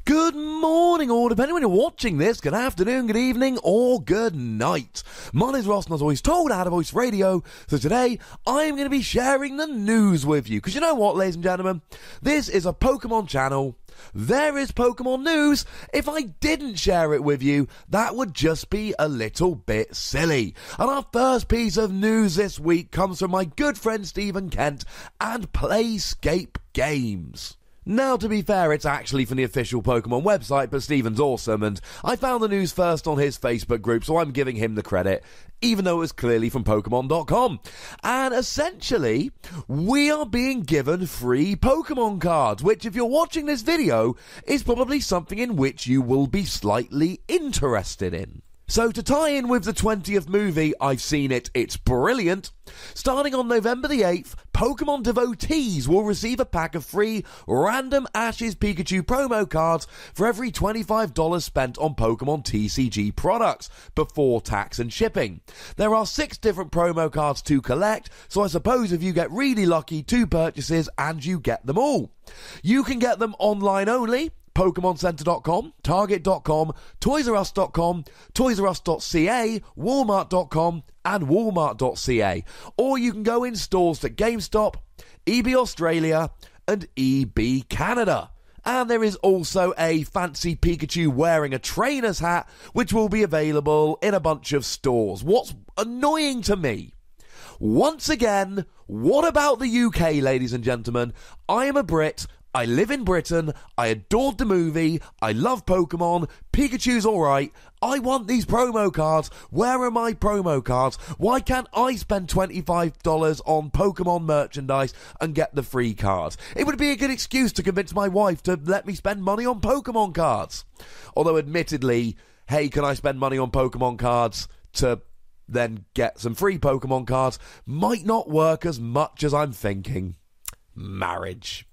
Good morning, or depending when you're watching this, good afternoon, good evening, or good night. My name's Ross, and as always told, I had a voice radio, so today I'm going to be sharing the news with you. Because you know what, ladies and gentlemen, this is a Pokemon channel. There is Pokemon news. If I didn't share it with you, that would just be a little bit silly. And our first piece of news this week comes from my good friend Stephen Kent and Playscape Games. Now, to be fair, it's actually from the official Pokemon website, but Stephen's awesome, and I found the news first on his Facebook group, so I'm giving him the credit, even though it was clearly from Pokemon.com. And essentially, we are being given free Pokemon cards, which, if you're watching this video, is probably something in which you will be slightly interested in. So to tie in with the 20th movie, I've seen it, it's brilliant. Starting on November the 8th, Pokemon devotees will receive a pack of free random Ash's Pikachu promo cards for every $25 spent on Pokemon TCG products, before tax and shipping. There are 6 different promo cards to collect, so I suppose if you get really lucky, 2 purchases and you get them all. You can get them online only. PokemonCenter.com, Target.com, ToysRUs.com, ToysRUs.ca, Walmart.com, and Walmart.ca. Or you can go in stores at GameStop, EB Australia, and EB Canada. And there is also a fancy Pikachu wearing a trainer's hat, which will be available in a bunch of stores. What's annoying to me, once again, what about the UK, ladies and gentlemen? I am a Brit. I live in Britain, I adored the movie, I love Pokemon, Pikachu's alright, I want these promo cards, where are my promo cards? Why can't I spend $25 on Pokemon merchandise and get the free cards? It would be a good excuse to convince my wife to let me spend money on Pokemon cards. Although admittedly, hey, can I spend money on Pokemon cards to then get some free Pokemon cards, might not work as much as I'm thinking. Marriage.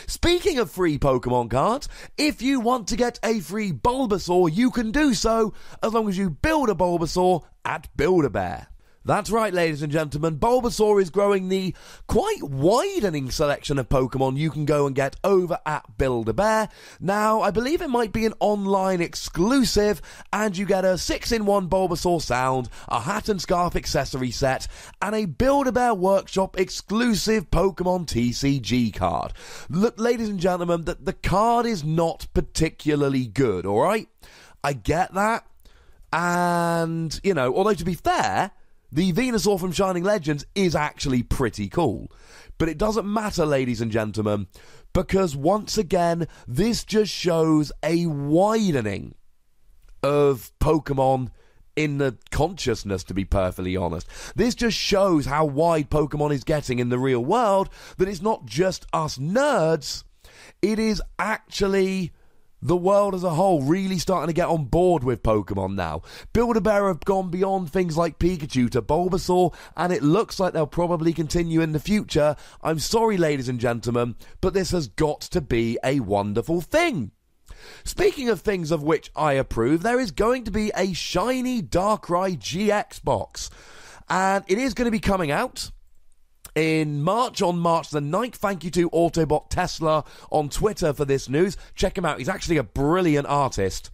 Speaking of free Pokemon cards, if you want to get a free Bulbasaur, you can do so as long as you build a Bulbasaur at Build-a-Bear. That's right, ladies and gentlemen, Bulbasaur is growing the quite widening selection of Pokemon you can go and get over at Build-a-Bear. Now, I believe it might be an online exclusive, and you get a 6-in-1 Bulbasaur sound, a hat and scarf accessory set, and a Build-a-Bear Workshop exclusive Pokemon TCG card. Look, ladies and gentlemen, the card is not particularly good, alright? I get that, and, you know, although to be fair, the Venusaur from Shining Legends is actually pretty cool. But it doesn't matter, ladies and gentlemen, because once again, this just shows a widening of Pokemon in the consciousness, to be perfectly honest. This just shows how wide Pokemon is getting in the real world, that it's not just us nerds, it is actually the world as a whole really starting to get on board with Pokemon now. Build-a-Bear have gone beyond things like Pikachu to Bulbasaur, and it looks like they'll probably continue in the future. I'm sorry, ladies and gentlemen, but this has got to be a wonderful thing. Speaking of things of which I approve, there is going to be a shiny Darkrai-GX box, and it is going to be coming out in March, on March the 9th. Thank you to Autobot Tesla on Twitter for this news. Check him out. He's actually a brilliant artist.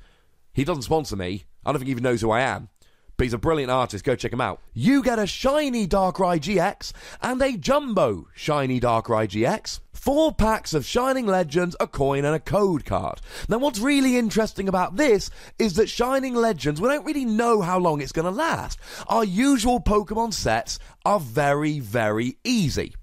He doesn't sponsor me. I don't think he even knows who I am. But he's a brilliant artist. Go check him out. You get a shiny Darkrai-GX and a jumbo shiny Darkrai-GX. 4 packs of Shining Legends, a coin, and a code card. Now, what's really interesting about this is that Shining Legends, we don't really know how long it's going to last. Our usual Pokemon sets are very, very easy.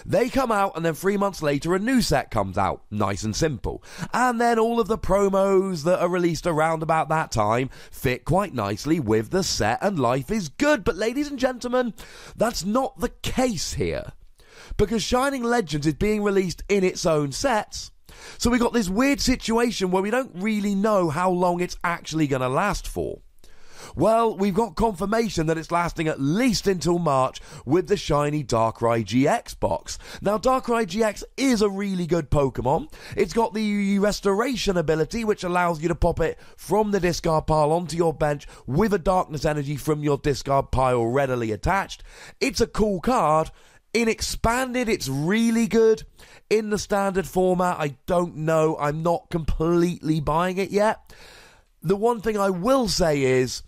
They come out, and then 3 months later, a new set comes out. Nice and simple. And then all of the promos that are released around about that time fit quite nicely with the set, and life is good. But ladies and gentlemen, that's not the case here, because Shining Legends is being released in its own sets. So we got this weird situation where we don't really know how long it's actually going to last for. Well, we've got confirmation that it's lasting at least until March with the shiny Darkrai-GX box. Now, Darkrai-GX is a really good Pokemon. It's got the restoration ability, which allows you to pop it from the discard pile onto your bench with a darkness energy from your discard pile readily attached. It's a cool card. In expanded, it's really good. In the standard format, I don't know. I'm not completely buying it yet. The one thing I will say is,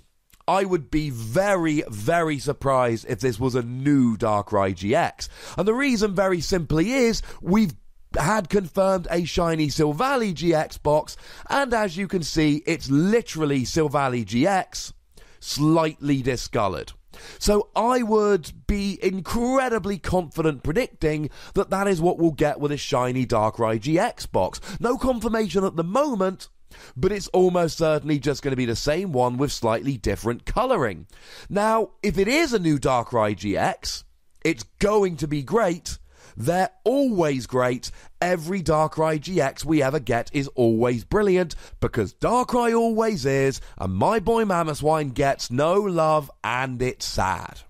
I would be very, very surprised if this was a new Darkrai-GX. And the reason very simply is, we've had confirmed a shiny Silvally-GX box, and as you can see, it's literally Silvally-GX, slightly discoloured. So I would be incredibly confident predicting that that is what we'll get with a shiny Darkrai-GX box. No confirmation at the moment, but it's almost certainly just going to be the same one with slightly different colouring. Now, if it is a new Darkrai-GX, it's going to be great. They're always great. Every Darkrai-GX we ever get is always brilliant, because Darkrai always is, and my boy Mammothwine gets no love, and it's sad.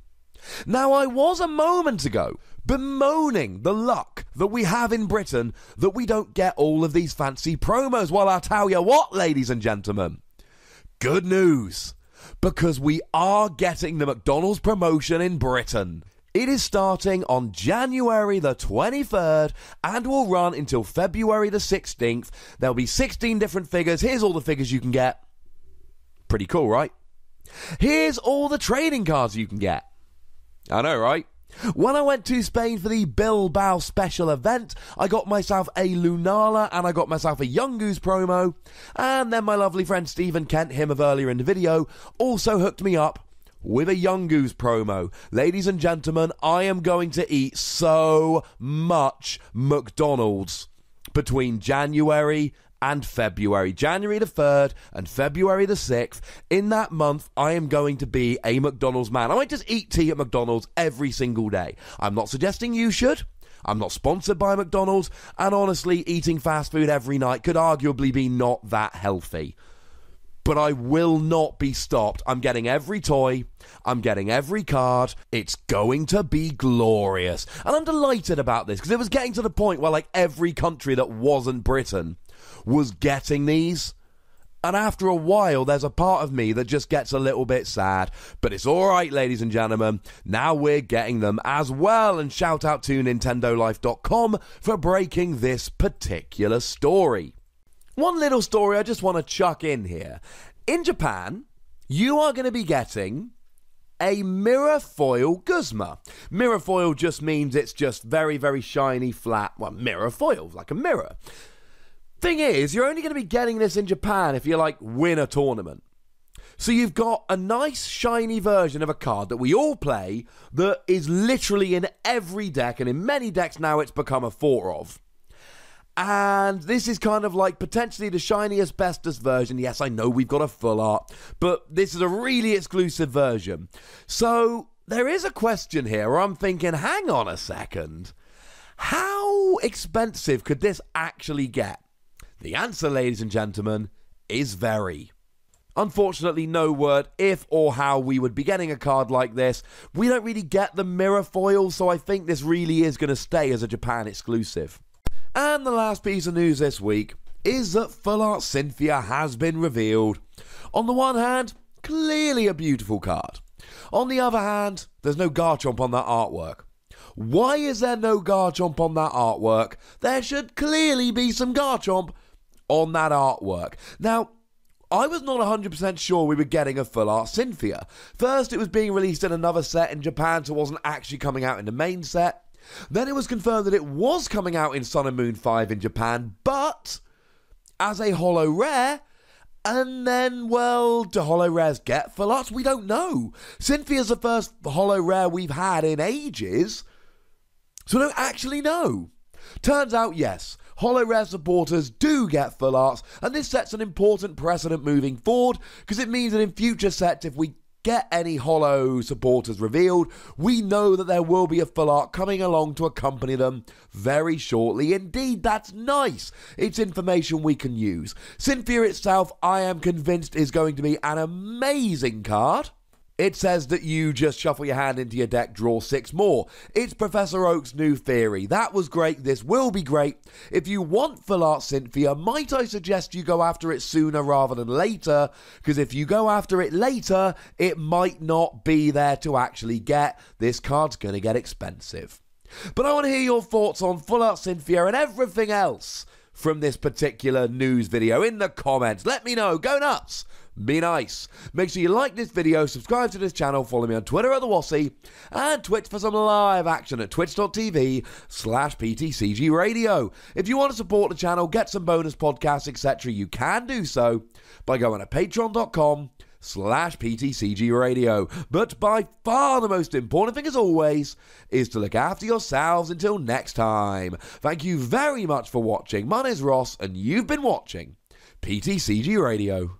Now, I was a moment ago bemoaning the luck that we have in Britain that we don't get all of these fancy promos. Well, I'll tell you what, ladies and gentlemen. Good news, because we are getting the McDonald's promotion in Britain. It is starting on January the 23rd and will run until February the 16th. There'll be 16 different figures. Here's all the figures you can get. Pretty cool, right? Here's all the trading cards you can get. I know, right? When I went to Spain for the Bilbao special event, I got myself a Lunala and I got myself a Young Goose promo. And then my lovely friend Stephen Kent, him of earlier in the video, also hooked me up with a Young Goose promo. Ladies and gentlemen, I am going to eat so much McDonald's between January and February. January the 3rd and February the 6th. In that month, I am going to be a McDonald's man. I might just eat tea at McDonald's every single day. I'm not suggesting you should. I'm not sponsored by McDonald's. And honestly, eating fast food every night could arguably be not that healthy. But I will not be stopped. I'm getting every toy. I'm getting every card. It's going to be glorious. And I'm delighted about this, because it was getting to the point where like every country that wasn't Britain was getting these. And after a while, there's a part of me that just gets a little bit sad. But it's alright, ladies and gentlemen. Now we're getting them as well. And shout out to NintendoLife.com for breaking this particular story. One little story I just want to chuck in here. In Japan, you are going to be getting a mirror foil Guzma. Mirror foil just means it's just very, very shiny, flat. Well, mirror foil, like a mirror. Thing is, you're only going to be getting this in Japan if you, like, win a tournament. So you've got a nice, shiny version of a card that we all play that is literally in every deck, and in many decks now it's become a 4 of. And this is kind of like potentially the shiniest, bestest version. Yes, I know we've got a full art, but this is a really exclusive version. So there is a question here where I'm thinking, hang on a second. How expensive could this actually get? The answer, ladies and gentlemen, is very. Unfortunately, no word if or how we would be getting a card like this. We don't really get the mirror foil, so I think this really is going to stay as a Japan exclusive. And the last piece of news this week is that Full Art Cynthia has been revealed. On the one hand, clearly a beautiful card. On the other hand, there's no Garchomp on that artwork. Why is there no Garchomp on that artwork? There should clearly be some Garchomp on that artwork. Now, I was not 100% sure we were getting a Full Art Cynthia. First, it was being released in another set in Japan, so it wasn't actually coming out in the main set. Then it was confirmed that it was coming out in Sun and Moon 5 in Japan, but as a holo rare. And then, well, do holo rares get full arts? We don't know. Cynthia's the first holo rare we've had in ages, so we don't actually know. Turns out, yes, holo rare supporters do get full arts, and this sets an important precedent moving forward, because it means that in future sets, if we get any holo supporters revealed, we know that there will be a full art coming along to accompany them very shortly. Indeed, that's nice. It's information we can use. Cynthia itself, I am convinced, is going to be an amazing card. It says that you just shuffle your hand into your deck, draw 6 more. It's Professor Oak's new theory. That was great. This will be great. If you want Full Art Cynthia, might I suggest you go after it sooner rather than later? Because if you go after it later, it might not be there to actually get. This card's going to get expensive. But I want to hear your thoughts on Full Art Cynthia and everything else from this particular news video in the comments. Let me know. Go nuts. Be nice. Make sure you like this video, subscribe to this channel, follow me on Twitter at TheWassy, and Twitch for some live action at twitch.tv/PTCGRadio. If you want to support the channel, get some bonus podcasts, etc., you can do so by going to patreon.com/PTCGRadio. But by far the most important thing, as always, is to look after yourselves until next time. Thank you very much for watching. My name is Ross, and you've been watching PTCG Radio.